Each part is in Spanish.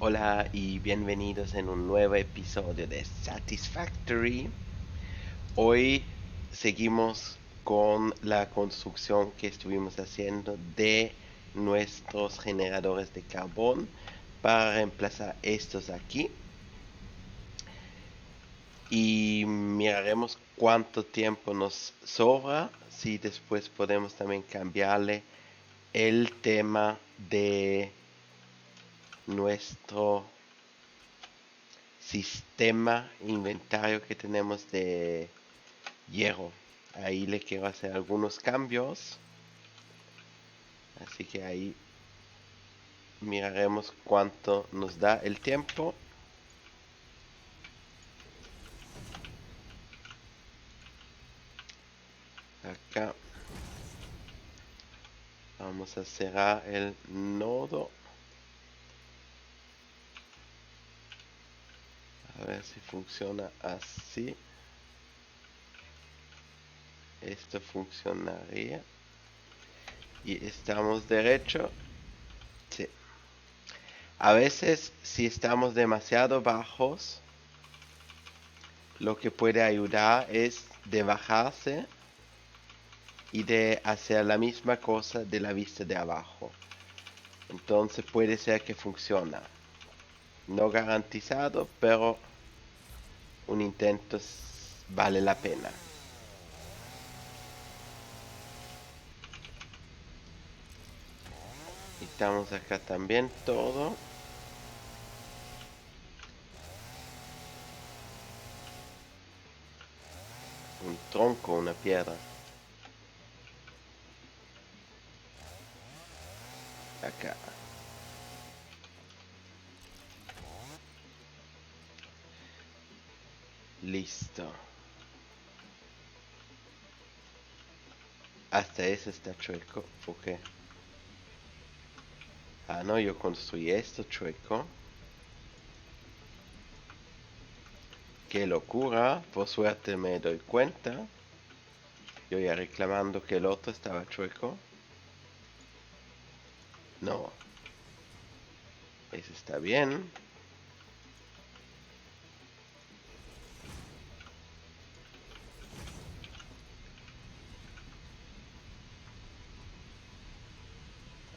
Hola y bienvenidos en un nuevo episodio de Satisfactory. Hoy seguimos con la construcción que estuvimos haciendo de nuestros generadores de carbón para reemplazar estos aquí. Y miraremos cuánto tiempo nos sobra, si después podemos también cambiarle el tema de nuestro sistema inventario que tenemos de hierro. Ahí le quiero hacer algunos cambios, así que ahí miraremos cuánto nos da el tiempo. Acá vamos a cerrar el nodo, a ver si funciona así. Esto funcionaría y estamos derecho. Sí. A veces, si estamos demasiado bajos, lo que puede ayudar es de bajarse y de hacer la misma cosa de la vista de abajo. Entonces puede ser que funciona. No garantizado, pero un intento vale la pena. Quitamos acá también todo. Un tronco, una piedra. Acá. Listo. Hasta ese está chueco. ¿Por qué? Ah, no, yo construí esto chueco. Qué locura. Por suerte me doy cuenta. Yo ya reclamando que el otro estaba chueco. No. Ese está bien.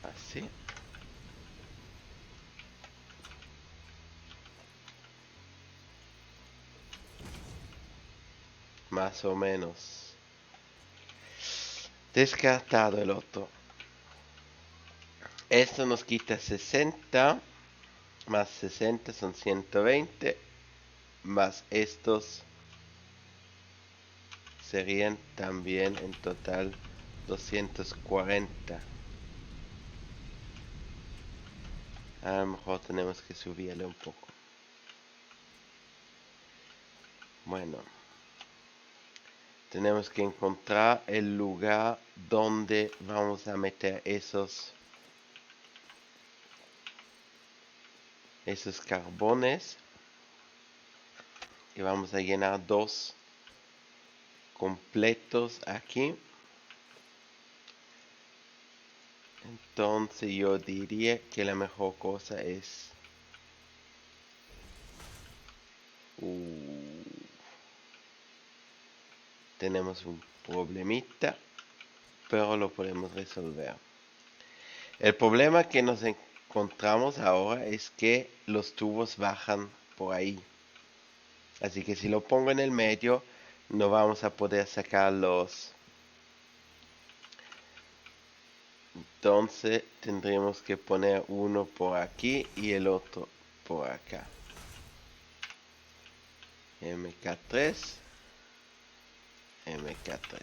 Así. Más o menos. Descartado el otro. Esto nos quita 60. Más 60 son 120. Más estos serían también en total 240. A lo mejor tenemos que subirle un poco. Bueno. Tenemos que encontrar el lugar donde vamos a meter esos carbones. Y vamos a llenar dos completos aquí. Entonces yo diría que la mejor cosa es tenemos un problemita, pero lo podemos resolver. El problema que nos encontramos ahora es que los tubos bajan por ahí. Así que si lo pongo en el medio, no vamos a poder sacarlos. Entonces tendremos que poner uno por aquí y el otro por acá. MK3, MK3.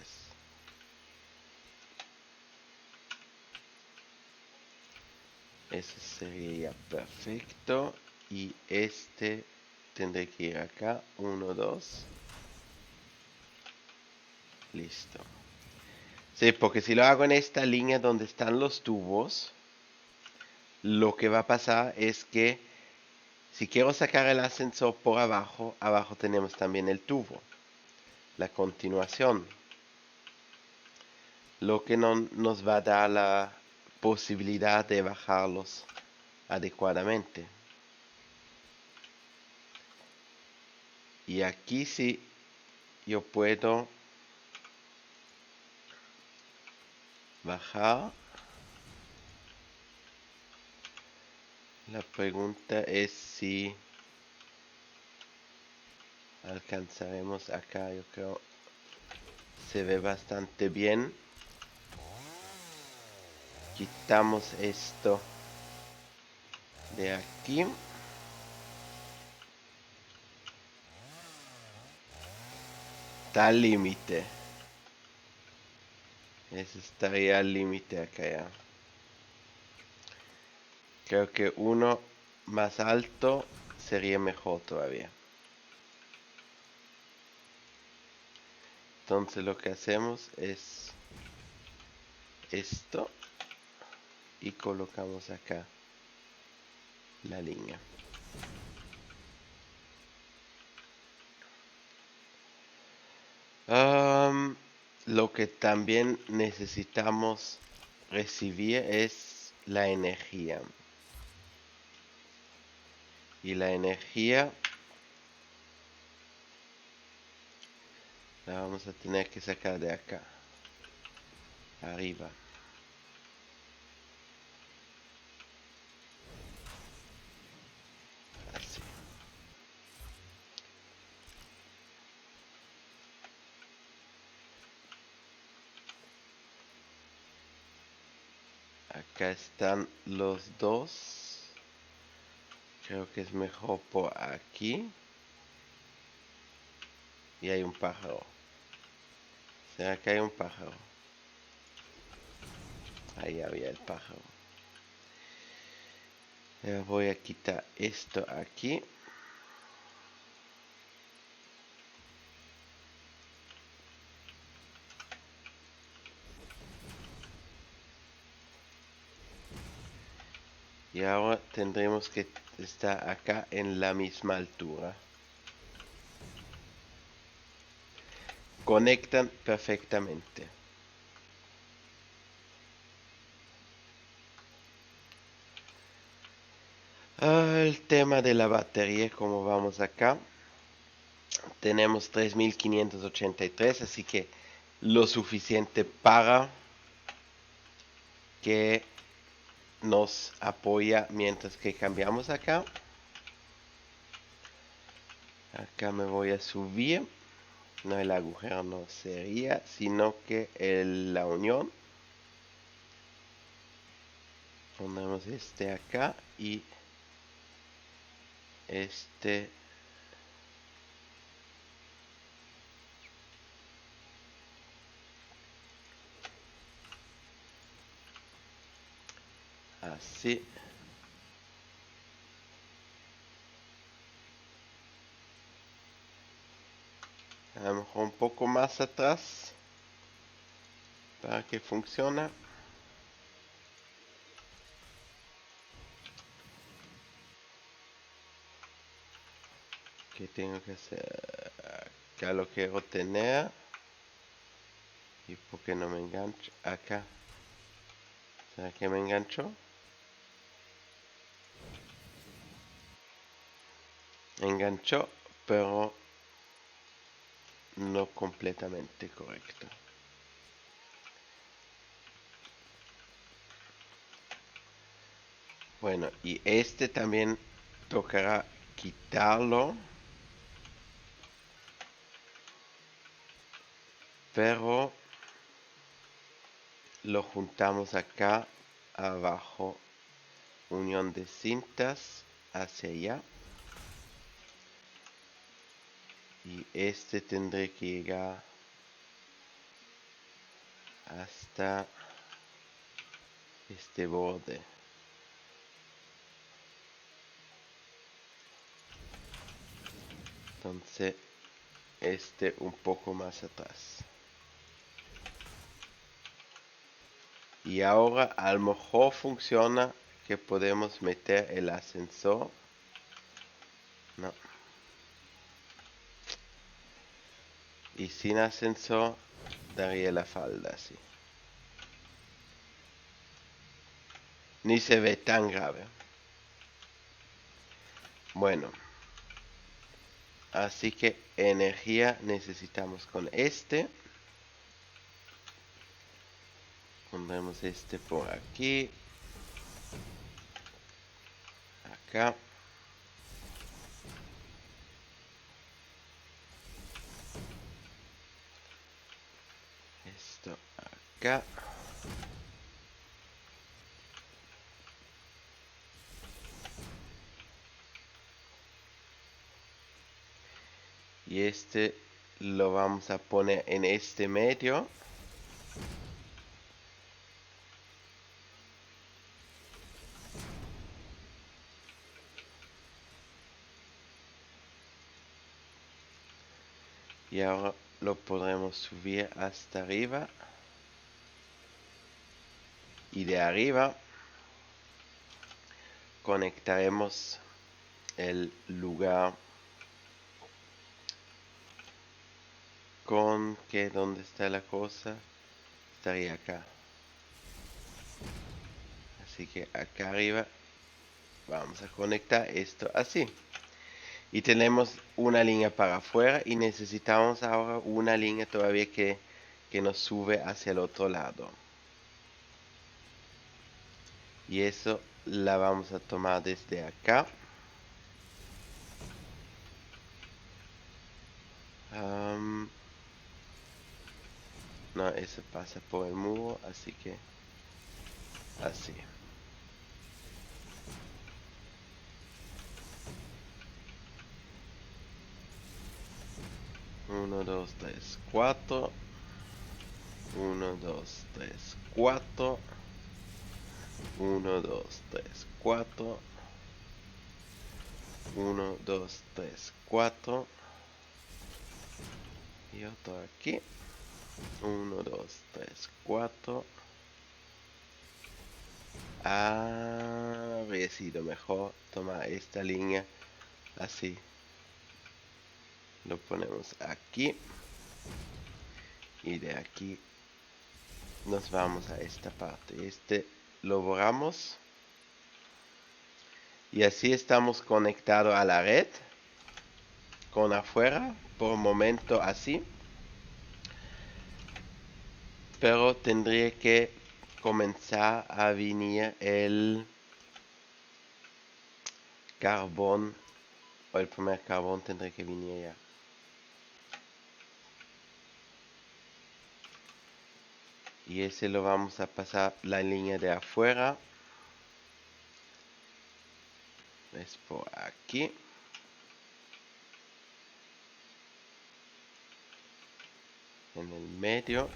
Eso sería perfecto. Y este tendré que ir acá. 1, 2. Listo. Sí, porque si lo hago en esta línea donde están los tubos, lo que va a pasar es que si quiero sacar el ascensor por abajo, abajo tenemos también el tubo, la continuación, lo que no nos va a dar la posibilidad de bajarlos adecuadamente. Y aquí sí yo puedo bajar. La pregunta es si alcanzaremos acá. Yo creo se ve bastante bien. Quitamos esto de aquí. Está al límite. Eso estaría al límite acá ya. Creo que uno más alto sería mejor todavía. Entonces lo que hacemos es esto y colocamos acá la línea. Lo que también necesitamos recibir es la energía. Y la energía la vamos a tener que sacar de acá, arriba. Así. Acá están los dos. Creo que es mejor por aquí. Y hay un pájaro. ¿Será que hay un pájaro? Ahí había el pájaro. Voy a quitar esto aquí. Y ahora tendremos que estar acá en la misma altura. Conectan perfectamente. El tema de la batería, como vamos acá. Tenemos 3583, así que lo suficiente para que nos apoya mientras que cambiamos acá. Acá me voy a subir. No, el agujero no sería, sino que la unión. Pondremos este acá y este así. A lo mejor un poco más atrás para que funcione. ¿Qué tengo que hacer? Acá lo quiero tener. ¿Y por qué no me engancho? Acá. ¿Será que me enganchó? Enganchó, pero no completamente correcto. Bueno, y este también tocará quitarlo, pero lo juntamos acá abajo, unión de cintas hacia allá, y este tendré que llegar hasta este borde. Entonces este un poco más atrás. Y ahora a lo mejor funciona que podemos meter el ascensor. No. Y sin ascensor daría la falda así. Ni se ve tan grave. Bueno. Así que energía necesitamos con este. Pondremos este por aquí. Acá. Esto acá. Y este lo vamos a poner en este medio. Y ahora lo podremos subir hasta arriba. Y de arriba conectaremos el lugar con que donde está la cosa estaría acá. Así que acá arriba vamos a conectar esto así. Y tenemos una línea para afuera y necesitamos ahora una línea todavía que nos sube hacia el otro lado. Y eso la vamos a tomar desde acá. No, eso pasa por el muro, así que así. 1, 2, 3, 4. 1, 2, 3, 4. 1, 2, 3, 4. 1, 2, 3, 4. Y otro aquí. 1, 2, 3, 4. Habría sido mejor tomar esta línea así. Lo ponemos aquí. Y de aquí nos vamos a esta parte. Este lo borramos. Y así estamos conectados a la red. Con afuera. Por un momento así. Pero tendría que comenzar a venir el carbón. O el primer carbón tendría que venir ya. Y ese lo vamos a pasar la línea de afuera. Es por aquí. En el medio.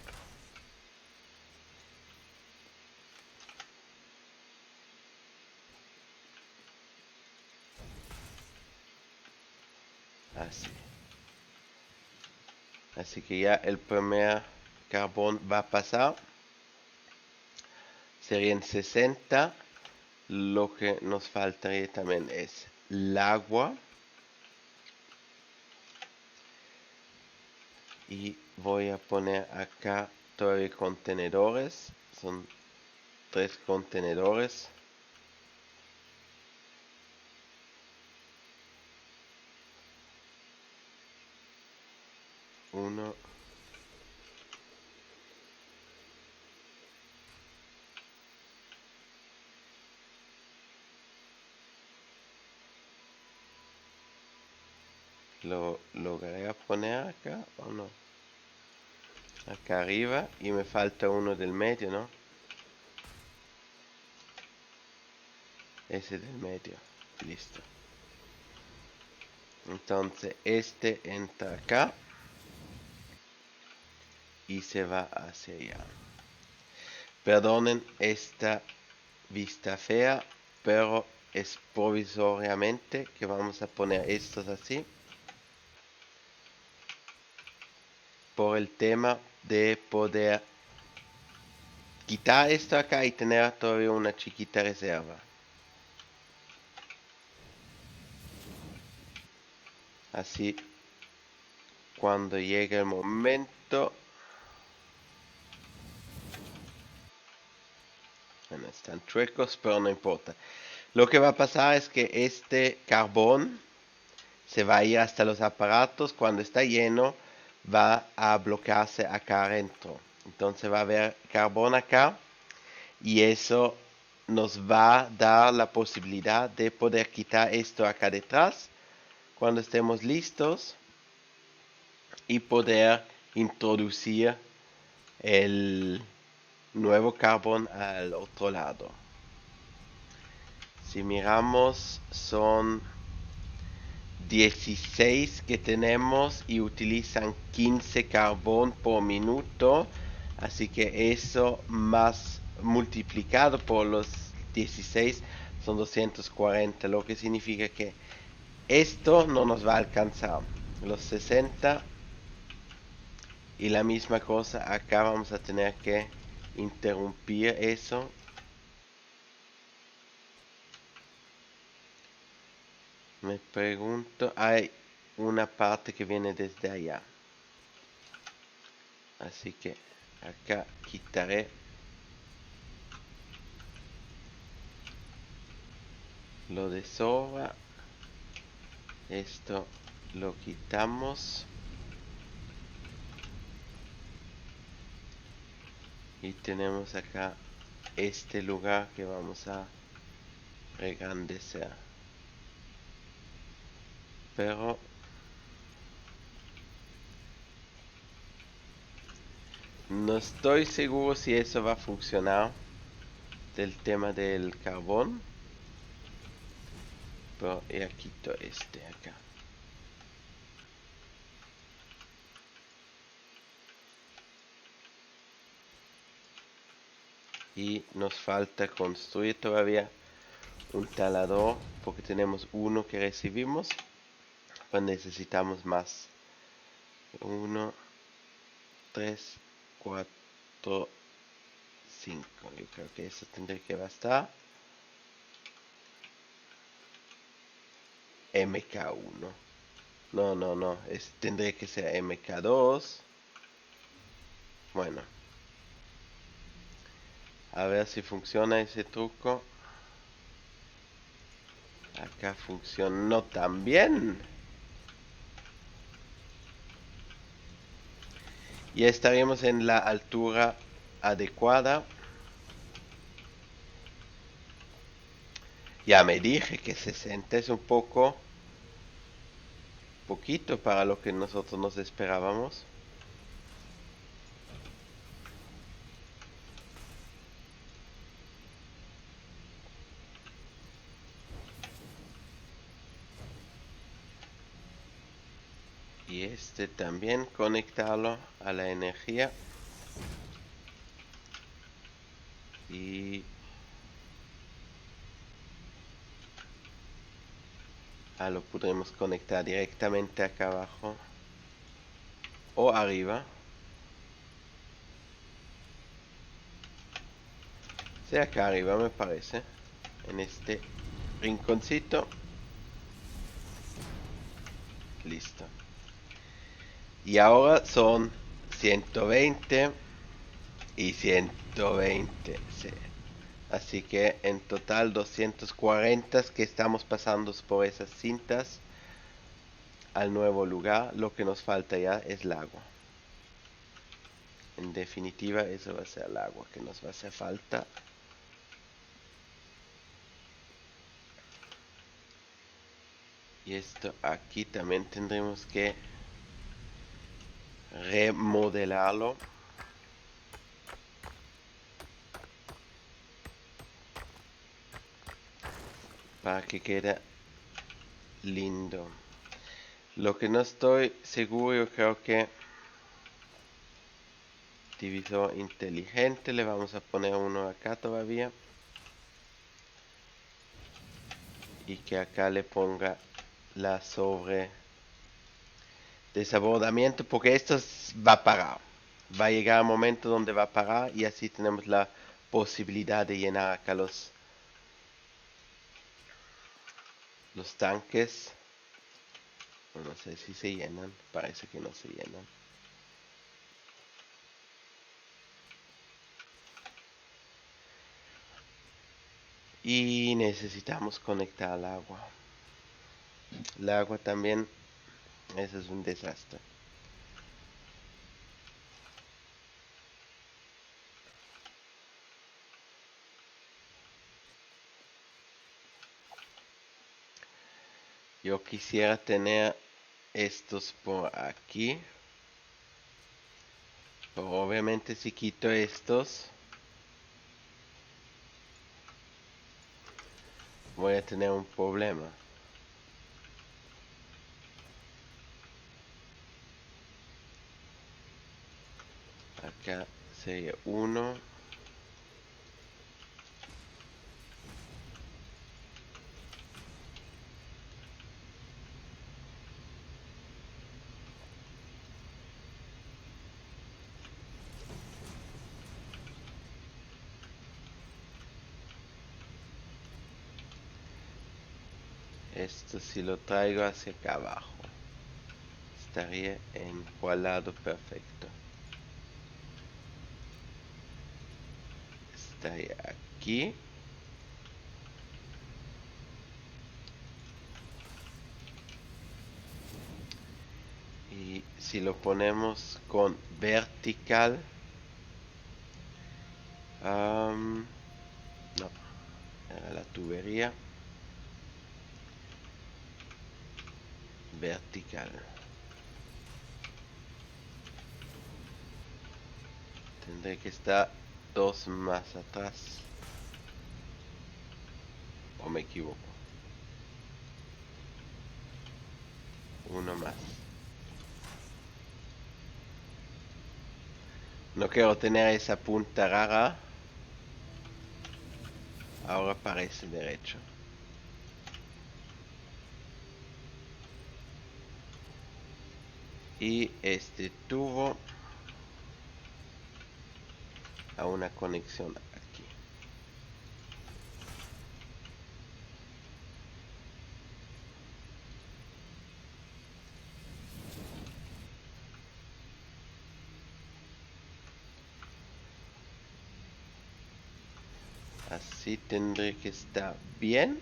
Así. Así que ya el primer carbón va a pasar. Serían 60. Lo que nos faltaría también es el agua. Y voy a poner acá todavía contenedores. Son 3 contenedores. Uno. Lo lograré a poner acá o no. Acá arriba. Y me falta uno del medio, ¿no? Ese del medio. Listo. Entonces este entra acá. Y se va hacia allá. Perdonen esta vista fea, pero es provisoriamente que vamos a poner estos así. Por el tema de poder quitar esto acá y tener todavía una chiquita reserva. Así, cuando llegue el momento... Bueno, están chuecos, pero no importa. Lo que va a pasar es que este carbón se va a ir hasta los aparatos. Cuando está lleno, va a bloquearse acá adentro. Entonces va a haber carbón acá y eso nos va a dar la posibilidad de poder quitar esto acá detrás cuando estemos listos y poder introducir el nuevo carbón al otro lado. Si miramos, son 16 que tenemos y utilizan 15 carbón por minuto, así que eso más multiplicado por los 16 son 240, lo que significa que esto no nos va a alcanzar. Los 60 y la misma cosa acá, vamos a tener que interrumpir eso. Me pregunto, hay una parte que viene desde allá. Así que acá quitaré lo de sobra. Esto lo quitamos. Y tenemos acá este lugar que vamos a regrandecer. Pero no estoy seguro si eso va a funcionar del tema del carbón. Pero ya quito este acá. Y nos falta construir todavía un talador porque tenemos uno que recibimos, pues necesitamos más. 1, 3, 4, 5. Yo creo que eso tendría que bastar. MK1. No, tendría que ser MK2. Bueno, a ver si funciona ese truco. Acá funcionó también. Ya estaríamos en la altura adecuada. Ya me dije que 60 es un poquito para lo que nosotros nos esperábamos. Y este también conectarlo a la energía. Y lo podremos conectar directamente acá abajo o arriba. Sí, acá arriba me parece, en este rinconcito. Listo. Y ahora son 120 y 120, sí. Así que en total 240 que estamos pasando por esas cintas al nuevo lugar. Lo que nos falta ya es el agua. En definitiva, eso va a ser el agua que nos va a hacer falta. Y esto aquí también tendremos que remodelarlo. Para que quede lindo. Lo que no estoy seguro, yo creo que divisor inteligente, le vamos a poner uno acá todavía. Y que acá le ponga la sobre desabordamiento, porque esto va a parar. Va a llegar un momento donde va a parar y así tenemos la posibilidad de llenar acá los tanques. No sé si se llenan, parece que no se llenan. Y necesitamos conectar al agua. El agua también, eso es un desastre. Yo quisiera tener estos por aquí. Pero obviamente si quito estos, voy a tener un problema. Acá sería 1. Esto si lo traigo hacia acá abajo, estaría encuadrado perfecto. Estaría aquí. Y si lo ponemos con vertical, no, era la tubería vertical. Tendré que estar 2 más atrás. ¿O me equivoco? 1 más. No quiero tener esa punta rara. Ahora parece derecho. Y este tubo a una conexión aquí. Así tendré que estar bien.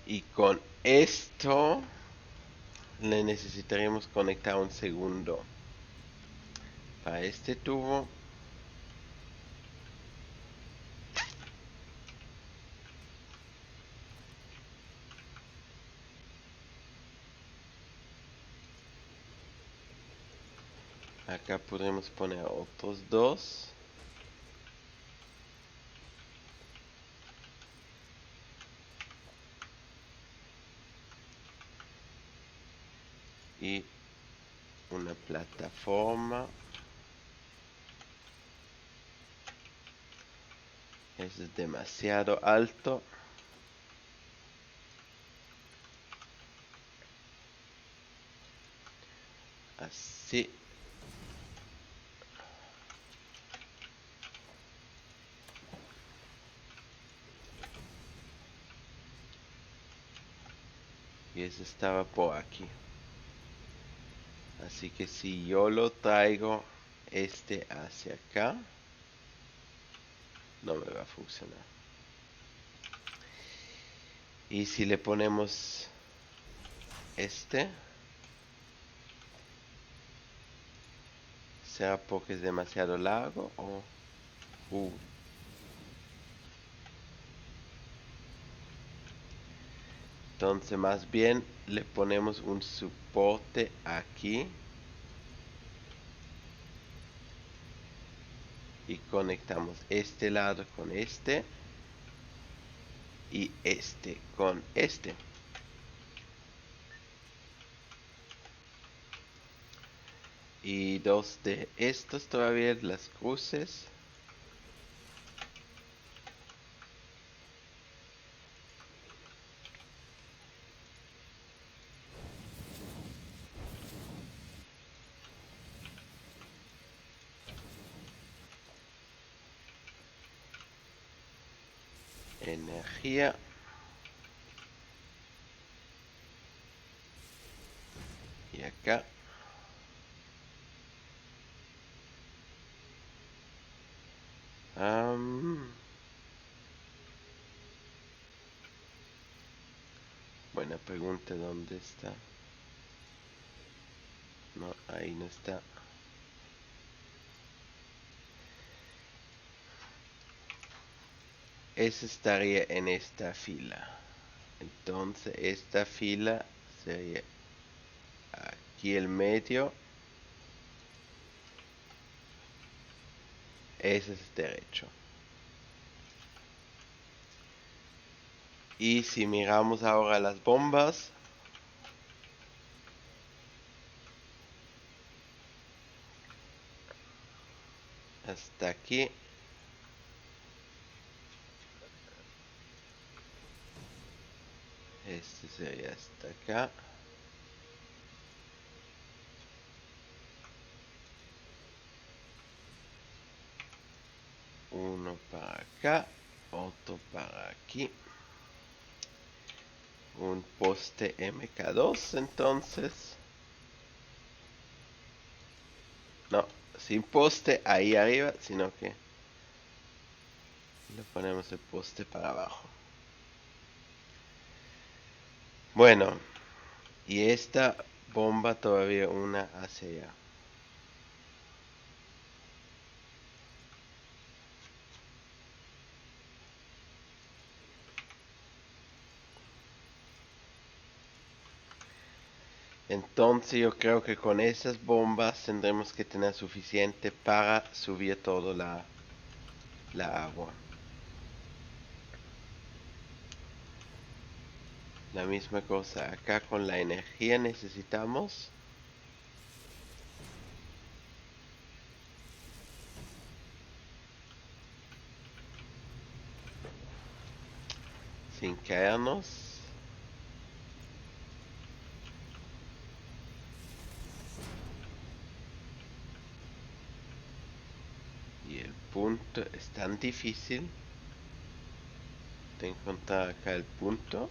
Y con esto le necesitaremos conectar un segundo para este tubo. Acá podremos poner otros 2. Y una plataforma. Eso es demasiado alto. Así. Y eso estaba por aquí. Así que si yo lo traigo este hacia acá, no me va a funcionar. Y si le ponemos este, ¿será porque es demasiado largo o...? Entonces más bien le ponemos un soporte aquí. Y conectamos este lado con este. Y este con este. Y 2 de estos todavía, las cruces. Energía. Y acá. Buena pregunta, ¿dónde está? No, ahí no está. Ese estaría en esta fila. Entonces esta fila sería aquí el medio. Ese es derecho. Y si miramos ahora las bombas, hasta aquí. Este sería hasta acá. Uno para acá, otro para aquí. Un poste MK2 entonces. No, sin poste ahí arriba, sino que le ponemos el poste para abajo. Bueno, y esta bomba todavía una hacia allá. Entonces yo creo que con esas bombas tendremos que tener suficiente para subir toda la agua. La misma cosa acá con la energía necesitamos. Sin caernos. Y el punto es tan difícil de encontrar acá el punto.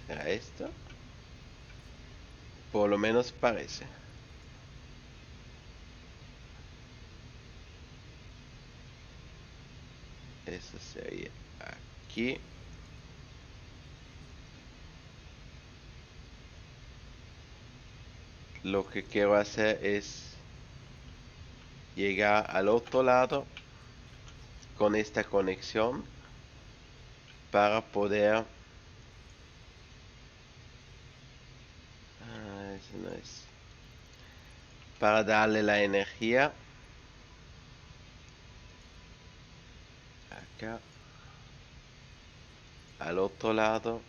¿Será esto? Por lo menos parece. Eso sería aquí. Lo que quiero hacer es llegar al otro lado con esta conexión para poder... eso no es. Para darle la energía acá al otro lado.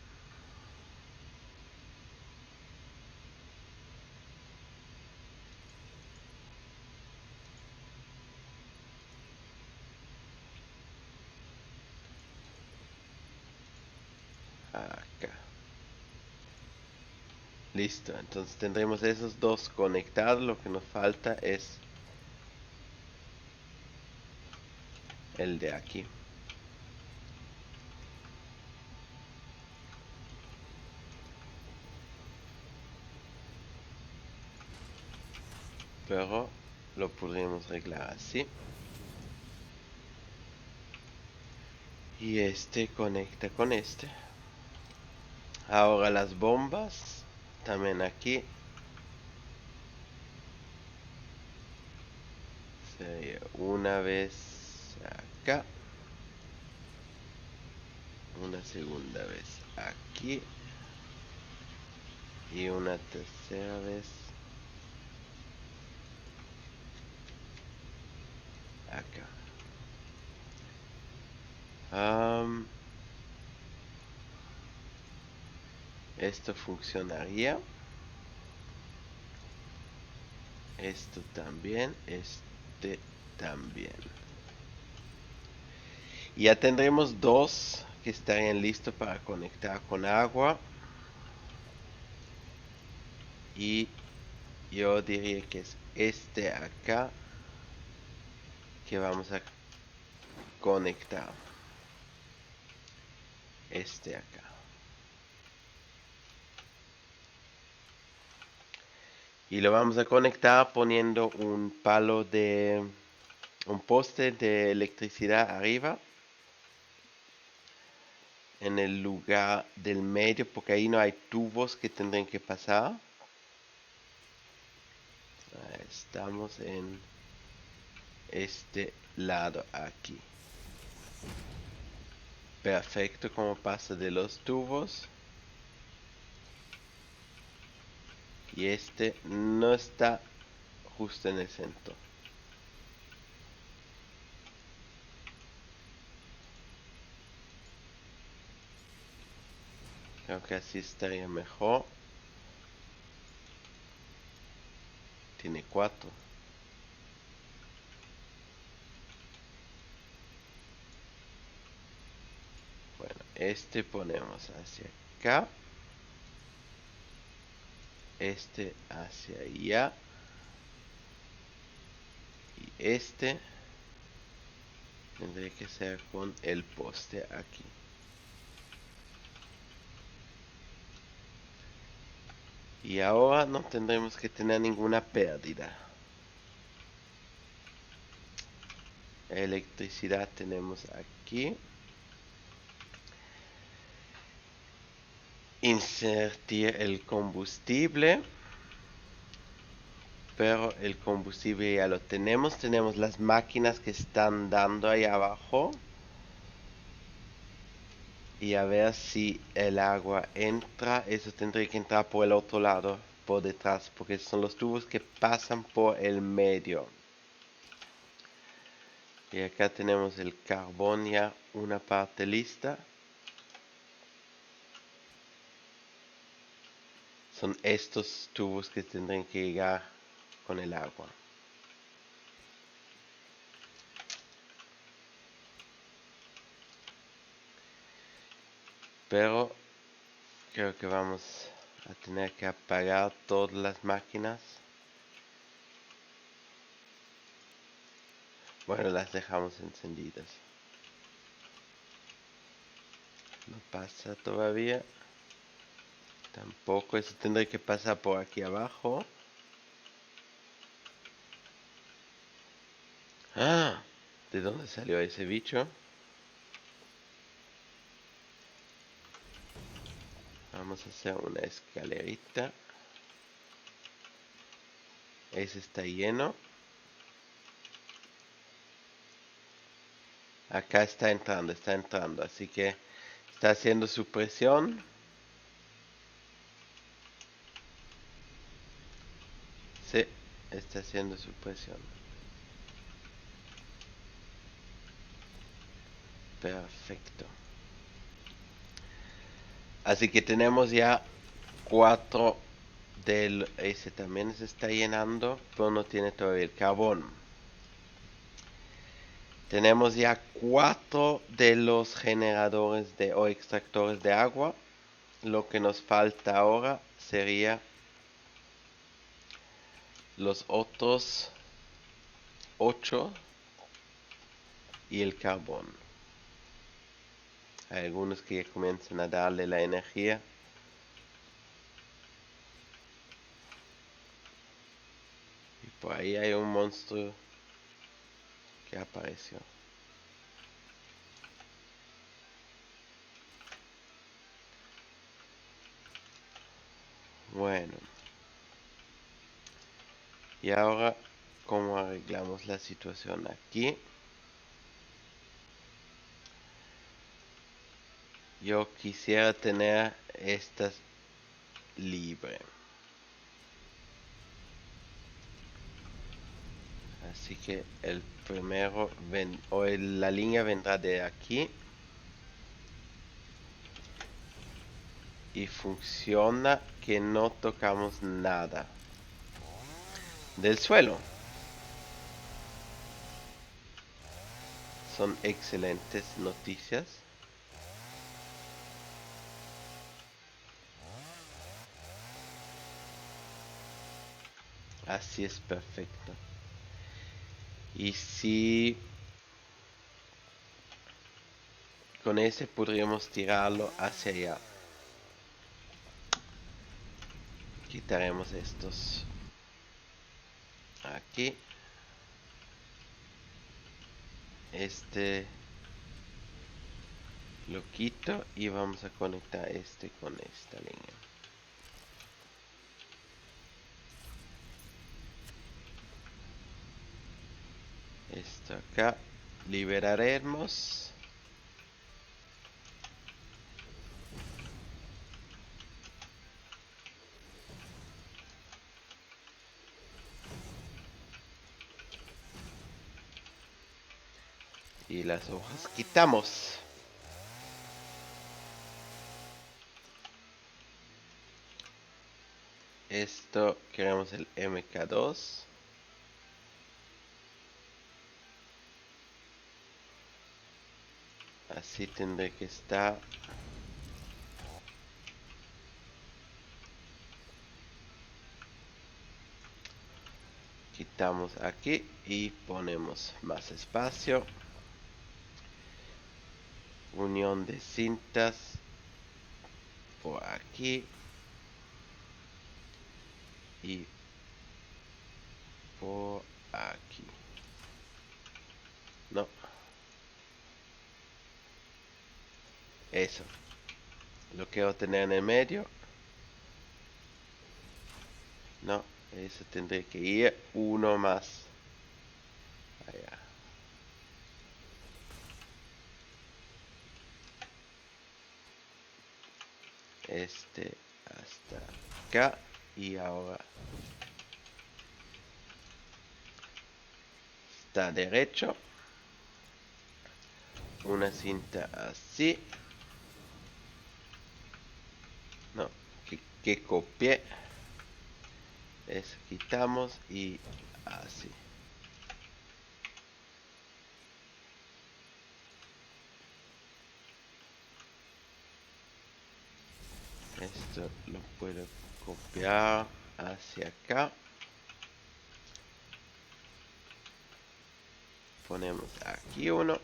Acá. Listo, entonces tendremos esos dos conectados. Lo que nos falta es el de aquí. Pero lo podríamos arreglar así. Y este conecta con este. Ahora las bombas. También aquí. Sería una vez acá. Una segunda vez aquí. Y una tercera vez acá. Esto funcionaría. Esto también. Este también. Y ya tendremos dos que estarían listos para conectar con agua. Y yo diría que es este acá que vamos a conectar. Este acá. Y lo vamos a conectar poniendo un palo de... un poste de electricidad arriba. en el lugar del medio, porque ahí no hay tubos que tendrían que pasar. Estamos en este lado aquí. Perfecto, como pasa de los tubos. Y este no está justo en el centro. Creo que así estaría mejor. Tiene 4. Bueno, este ponemos hacia acá. Este hacia allá. Y este tendría que ser con el poste aquí. Y ahora no tendremos que tener ninguna pérdida. Electricidad tenemos aquí. Insertir el combustible. Pero el combustible ya lo tenemos. Tenemos las máquinas que están dando ahí abajo. Y a ver si el agua entra. Eso tendría que entrar por el otro lado, por detrás, porque son los tubos que pasan por el medio. Y acá tenemos el carbón ya, una parte lista. Son estos tubos que tendrían que llegar con el agua. Pero creo que vamos a tener que apagar todas las máquinas. Bueno, las dejamos encendidas. No pasa todavía. Tampoco, eso tendré que pasar por aquí abajo. ¡Ah! ¿De dónde salió ese bicho? Vamos a hacer una escalerita. Ese está lleno. Acá está entrando. Así que está haciendo su presión. Sí, está haciendo su presión. Perfecto. Así que tenemos ya 4 del... Ese también se está llenando, pero no tiene todavía el carbón. Tenemos ya 4 de los generadores o extractores de agua. Lo que nos falta ahora sería los otros 8 y el carbón. Hay algunos que ya comienzan a darle la energía. Y por ahí hay un monstruo que apareció. Bueno. Y ahora, ¿cómo arreglamos la situación aquí? Yo quisiera tener estas libre. Así que el primero la línea vendrá de aquí. Y funciona que no tocamos nada del suelo. Son excelentes noticias. Así es perfecto. Y si con ese podríamos tirarlo hacia allá. Quitaremos estos aquí. Este Lo quito y vamos a conectar este con esta línea. Esto acá. Liberaremos. Y las hojas quitamos. Esto queremos el MK2. Así tendré que estar. Quitamos aquí y ponemos más espacio. Unión de cintas por aquí y por aquí. No. Eso. Lo quiero tener en el medio. No. Eso tendré que ir uno más. Allá. Este hasta acá. Y ahora está derecho. Una cinta así. No. Que copié. Eso quitamos y así. Esto lo puedo copiar hacia acá. Ponemos aquí uno.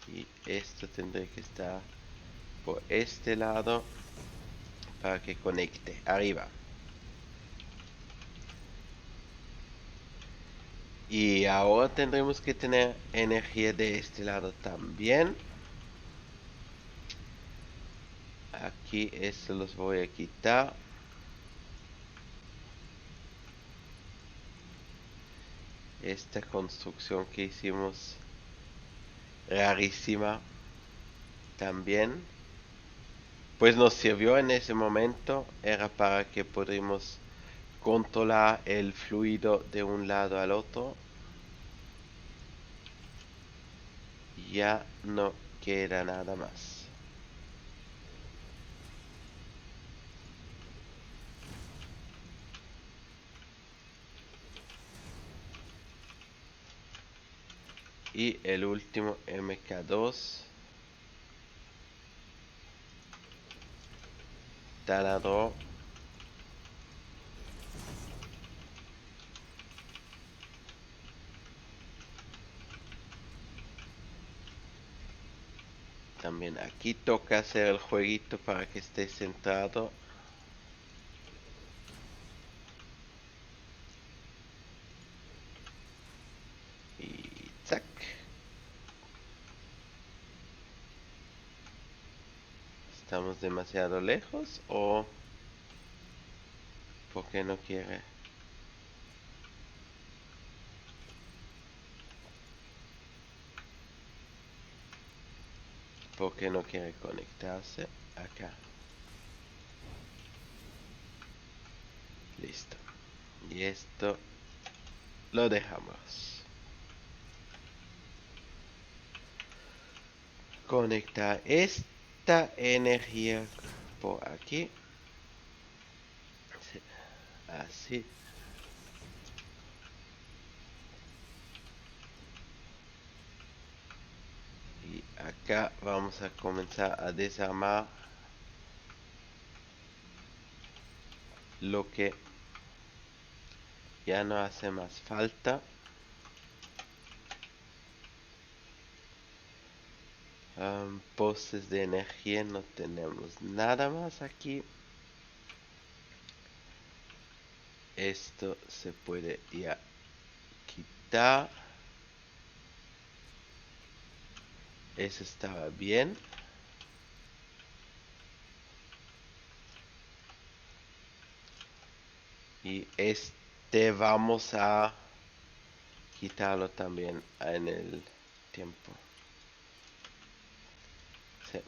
Y esto tendré que estar por este lado para que conecte arriba. Y ahora tendremos que tener energía de este lado también. Aquí esto los voy a quitar. Esta construcción que hicimos rarísima también, pues nos sirvió en ese momento. Era para que podamos controlar el fluido de un lado al otro. Ya no queda nada más. Y el último MK2 taladro. También aquí toca hacer el jueguito para que esté centrado. Y ¡zac! ¿Estamos demasiado lejos o por qué no quiere? ¿Por qué no quiere conectarse acá? Listo. Y esto lo dejamos. Conectar esta energía por aquí. Así. Y acá vamos a comenzar a desarmar lo que ya no hace más falta. Postes de energía, no tenemos nada más aquí. Esto se puede ya quitar. Ese estaba bien. Y este vamos a quitarlo también en el tiempo. Sí,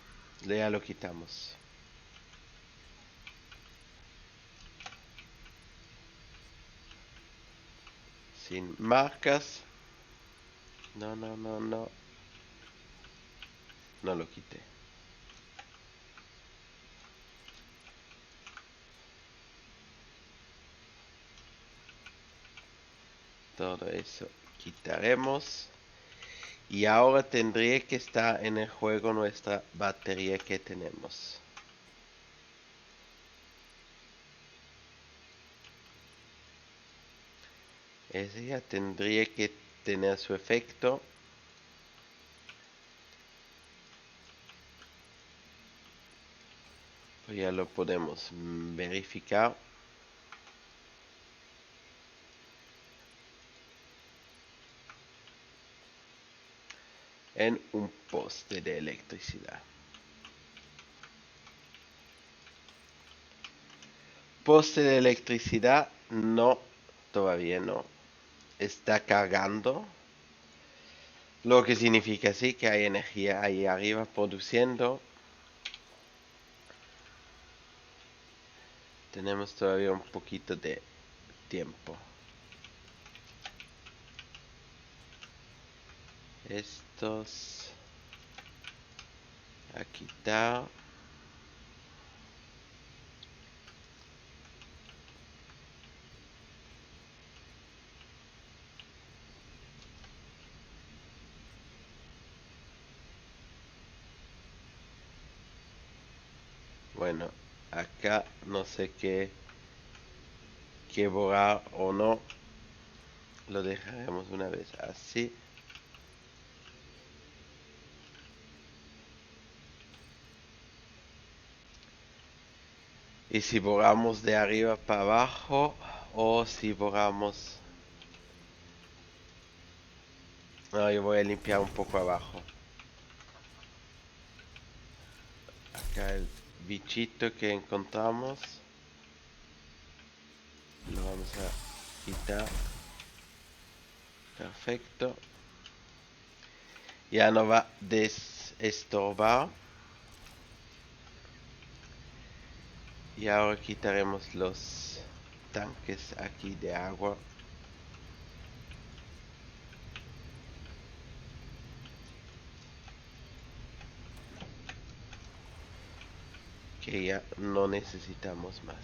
ya lo quitamos. Sin marcas. No, no, no, no. No lo quité. Todo eso quitaremos. Y ahora tendría que estar en el juego nuestra batería que tenemos. Ese ya tendría que tener su efecto. Pues ya lo podemos verificar. En un poste de electricidad. Poste de electricidad, no, todavía no. Está cargando. Lo que significa sí que hay energía ahí arriba produciendo. Tenemos todavía un poquito de tiempo. Estos a quitar. Bueno, acá no sé qué borrar o no. Lo dejaremos una vez así. Y si borramos de arriba para abajo o si borramos... No, yo voy a limpiar un poco abajo. Acá el bichito que encontramos. Lo vamos a quitar. Perfecto. Ya no va a desestorbar. Y ahora quitaremos los tanques aquí de agua. Que ya no necesitamos más.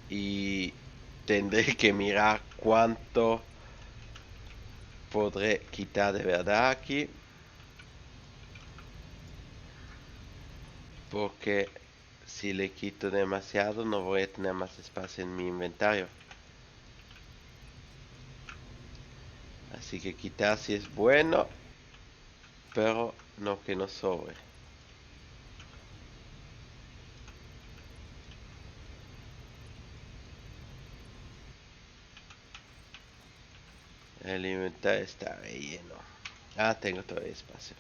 Y tendré que mirar cuánto podré quitar de verdad aquí. Porque si le quito demasiado no voy a tener más espacio en mi inventario. Así que quitar si es bueno, pero no que nos sobre. El inventario está relleno. Ah, tengo todavía espacio.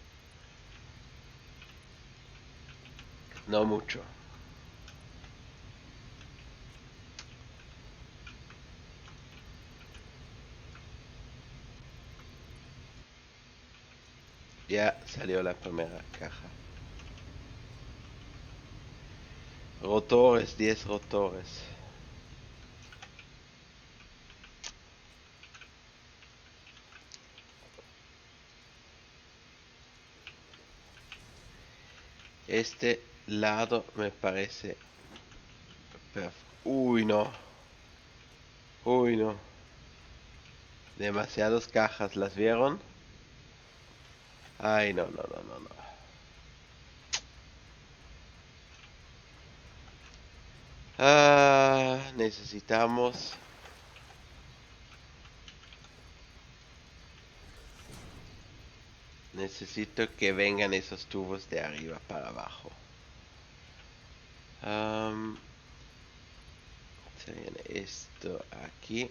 No mucho. Ya salió la primera caja. Rotores, 10 rotores. Este lado me parece perfecto. Uy, no. Uy, no. Demasiadas cajas, ¿las vieron? Ay, no, no, no, no, no. Necesitamos... Necesito que vengan esos tubos de arriba para abajo. Se viene esto aquí.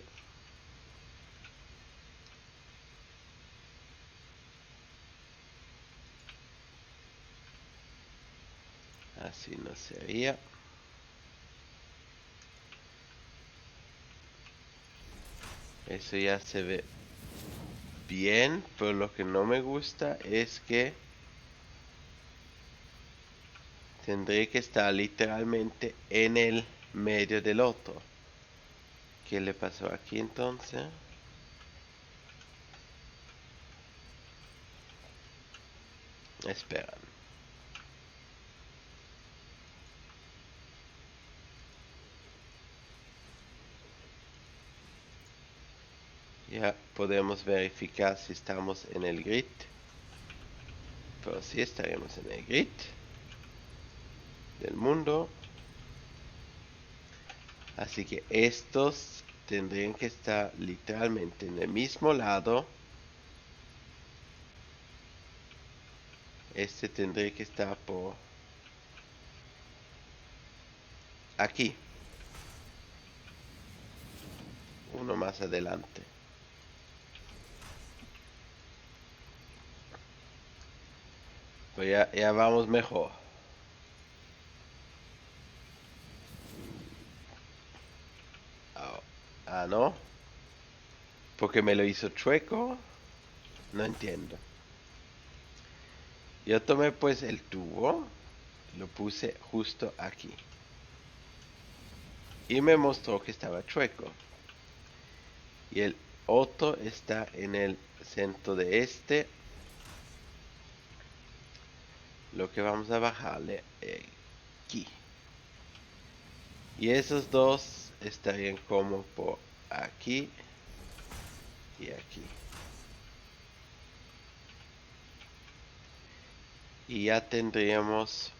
Así no sería. Eso ya se ve bien, pero lo que no me gusta es que tendré que estar literalmente en el medio del otro. ¿Qué le pasó aquí entonces? Esperan. Ya podemos verificar si estamos en el grid. Pero sí estaremos en el grid del mundo. Así que estos tendrían que estar literalmente en el mismo lado. Este tendría que estar por aquí. Uno más adelante. Pues ya vamos mejor. No. Porque me lo hizo chueco. No entiendo. Yo tomé pues el tubo. Lo puse justo aquí. Y me mostró que estaba chueco. Y el otro está en el centro de este. Lo que vamos a bajarle aquí. Y esos dos estarían como por aquí y aquí. Y ya tendríamos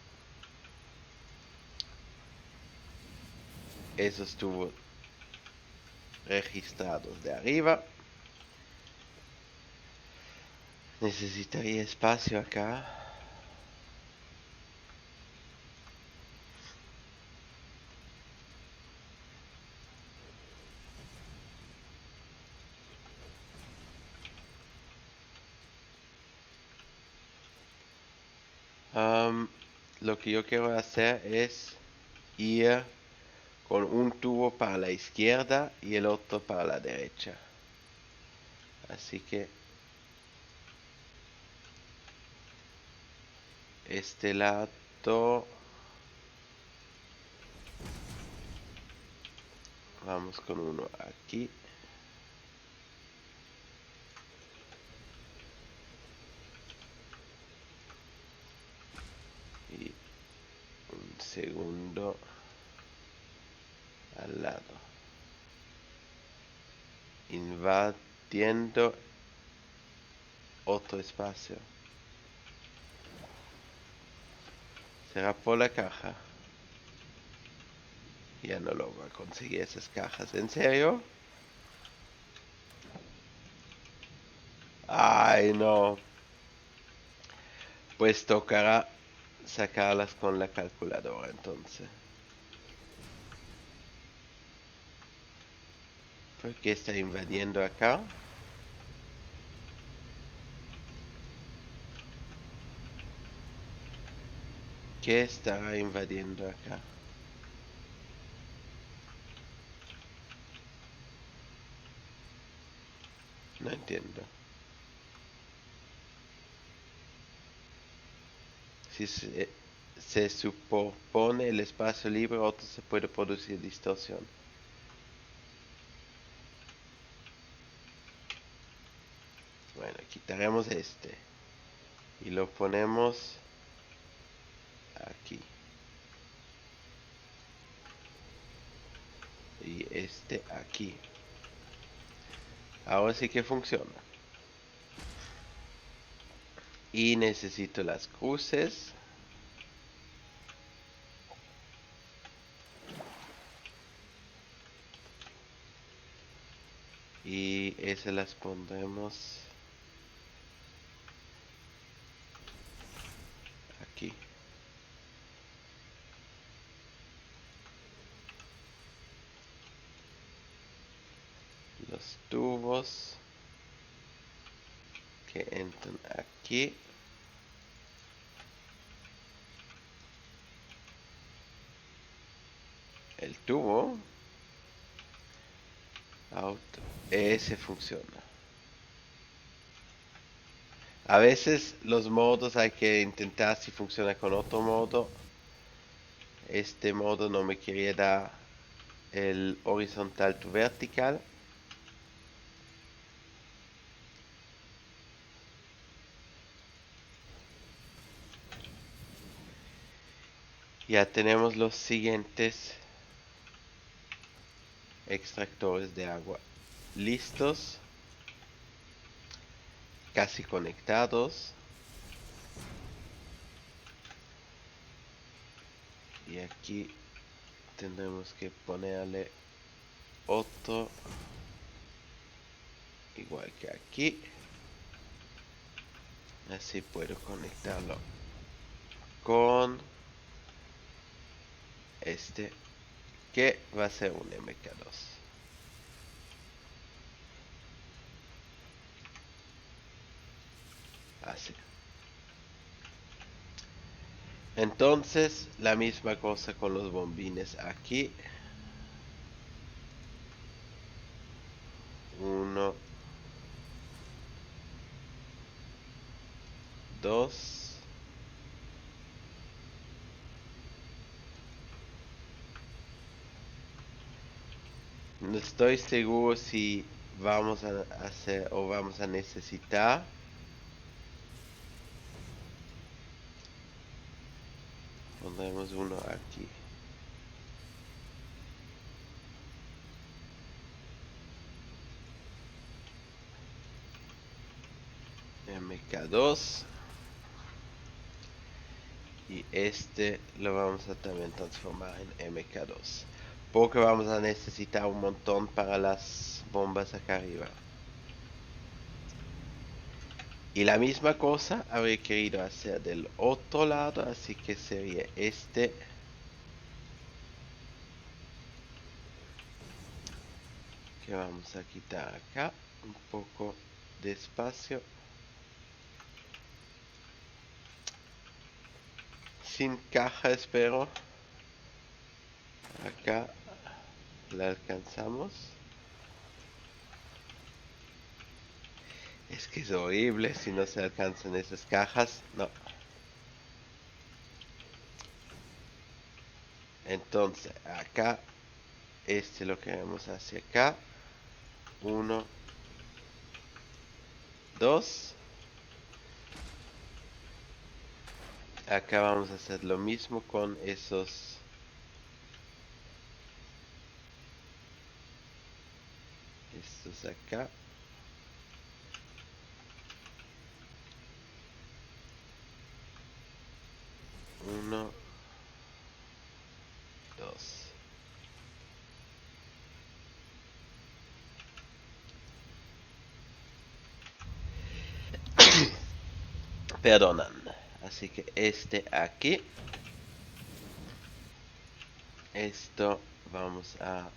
esos tubos registrados de arriba. Necesitaría espacio acá. Lo que yo quiero hacer es ir con un tubo para la izquierda y el otro para la derecha. Así que este lado vamos con uno aquí. Y un segundo al lado. Invadiendo otro espacio. Será por la caja. Ya no logro conseguir esas cajas. ¿En serio? Ay, no. Pues tocará sacarlas con la calculadora entonces. ¿Por qué está invadiendo acá? ¿Qué estará invadiendo acá? No entiendo. Si se superpone el espacio libre, otro se puede producir distorsión. Bueno, quitaremos este. Y lo ponemos aquí. Y este aquí. Ahora sí que funciona. Y necesito las cruces. Y esas las pondremos aquí. tubos que entran aquí. El tubo auto, ese funciona. A veces los modos hay que intentar si funciona con otro modo. Este modo no me quería dar el horizontal to vertical. Ya tenemos los siguientes extractores de agua listos, casi conectados. Y aquí tendremos que ponerle otro igual que aquí. Así puedo conectarlo con este que va a ser un MK2. Así. Entonces la misma cosa con los bombines aquí. Uno, dos. No estoy seguro si vamos a hacer o vamos a necesitar. Pondremos uno aquí. MK2. Y este lo vamos a también transformar en MK2. Porque vamos a necesitar un montón para las bombas acá arriba. Y la misma cosa habría querido hacer del otro lado, así que sería este. Que vamos a quitar acá un poco de espacio. Sin caja, espero. Acá la alcanzamos. Es que es horrible si no se alcanzan esas cajas. No. Entonces, acá, este lo queremos hacia acá. 1, 2. Acá vamos a hacer lo mismo con esos. Estos acá. 1, 2. Perdonan. Así que este aquí. Esto vamos a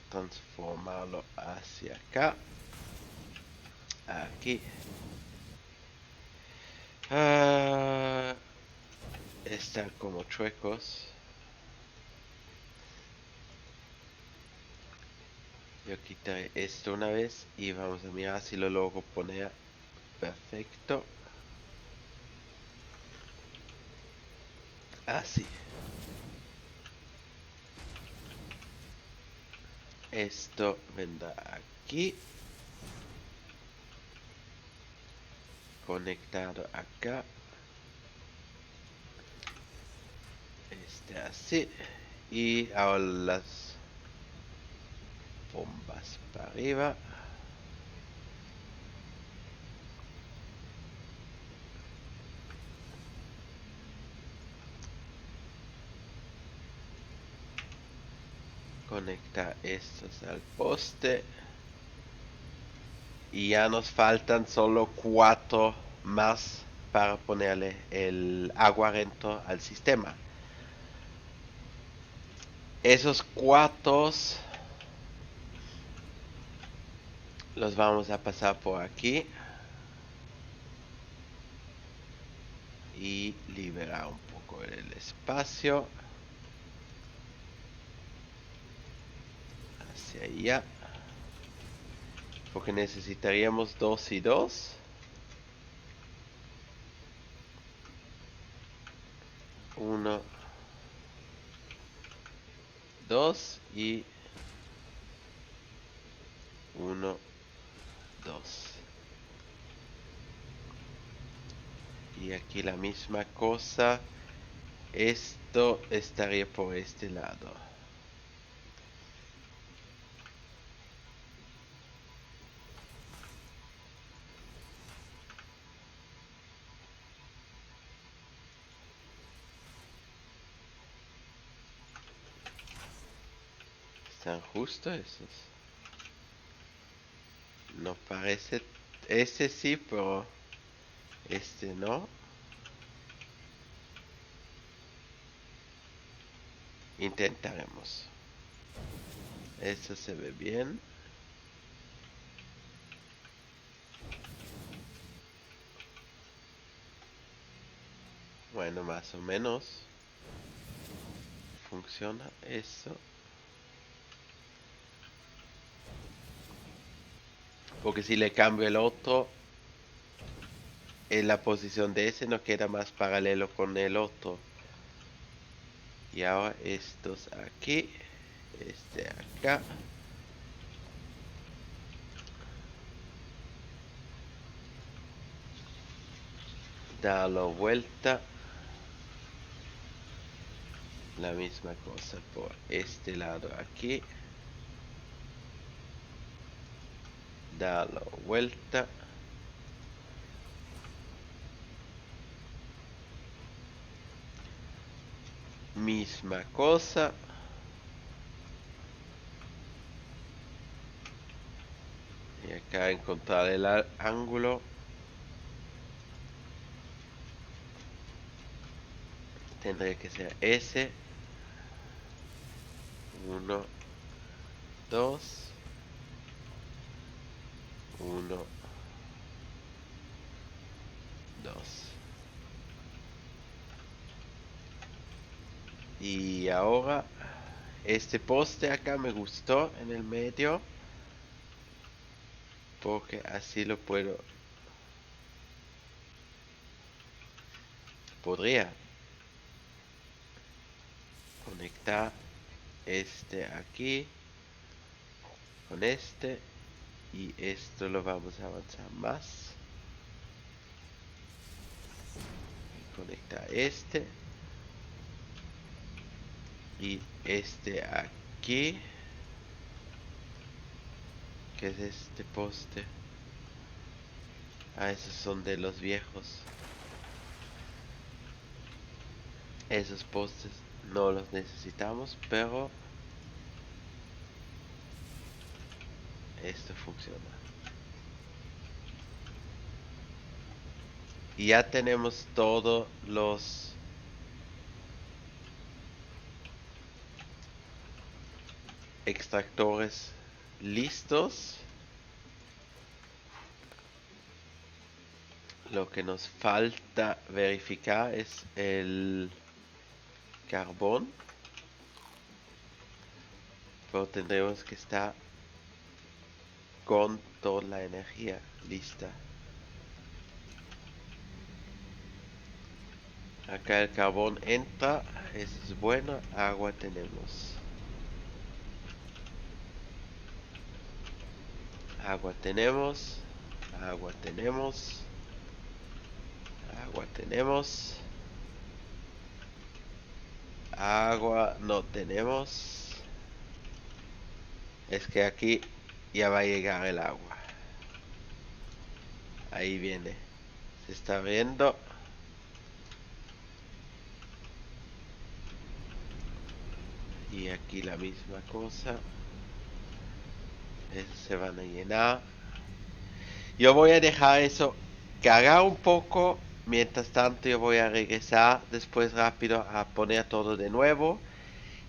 transformarlo hacia acá. Aquí. Están como chuecos. Yo quitaré esto una vez y vamos a mirar si lo logro poner perfecto. Así. Esto vendrá aquí. Conectado acá. Este así. Y ahora las bombas para arriba. Conectar estos al poste. Y ya nos faltan solo 4 más para ponerle el agua dentro al sistema. Esos 4 Los vamos a pasar por aquí. Y liberar un poco el espacio. Hacia allá. Porque necesitaríamos 2 y 2. 1, 2 y 1, 2. Y aquí la misma cosa. Esto estaría por este lado. ¿Están justo esos? No parece... Este sí, pero... Este no. Intentaremos. Eso se ve bien. Bueno, más o menos. Funciona eso. Porque si le cambio el otro, en la posición de ese no queda más paralelo con el otro. Y ahora estos aquí. Este acá. Darlo vuelta. La misma cosa por este lado aquí. Darlo vuelta. Misma cosa. Y acá encontrar el ángulo. Tendría que ser ese. 1, 2. 1, 2. Y ahora este poste acá me gustó en el medio. Porque así lo puedo. Podría conectar este aquí con este. Y esto lo vamos a avanzar más. Conectar este. Y este aquí. ¿Qué es este poste? Ah, esos son de los viejos. Esos postes no los necesitamos, pero esto funciona. Y ya tenemos todos los extractores listos. Lo que nos falta verificar es el carbón. Pero tendremos que estar con toda la energía lista. Acá el carbón entra, eso es bueno, agua tenemos. Agua tenemos, agua tenemos, agua tenemos, agua no tenemos. Es que aquí ya va a llegar el agua. Ahí viene, se está viendo. Y aquí la misma cosa. Esos se van a llenar. Yo voy a dejar eso cargar un poco. Mientras tanto yo voy a regresar después rápido a poner todo de nuevo.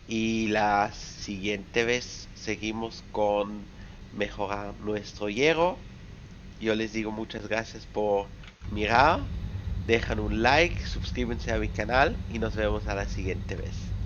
Y la siguiente vez seguimos con mejorar nuestro hierro. Yo les digo muchas gracias por mirar. Dejan un like, suscríbanse a mi canal y nos vemos a la siguiente vez.